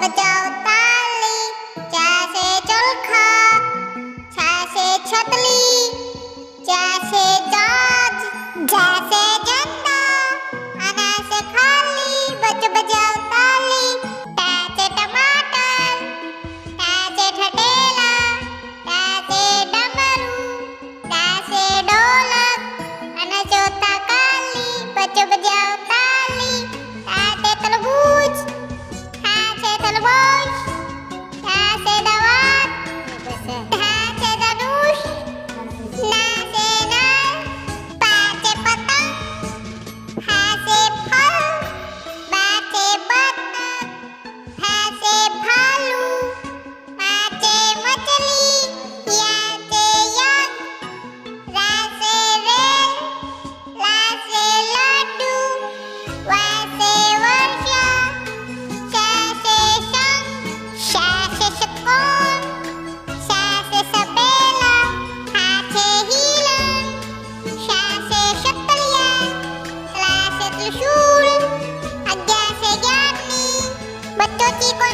बजाओ ताली, चा से चरखा, छा से छतली, जा से जहाज, जा से झंडा, अना से खाली, बजाओ ताली, टा से टमाटर, टा से ठठेला, टा से डमरू, टा से ढोलक, अना चौथा काली, बजाओ ताली, ता से तरबूज, था से तरबूज, था से दावत, था से धनुष, ना से नर, पा से पतंग, हा से फल, बा से बत्तख, हा से भालू, मा से मछली, या से यज्ञ, रा से रेल, ला से लड्डू, वा से वर्षा, शा से शंख, शा से षटकोण, शा से सपेला, हा से हिरण, शा से शतलिया, ला से त्रिशूल, अज्ञा से ज्ञानी। बच्चों की को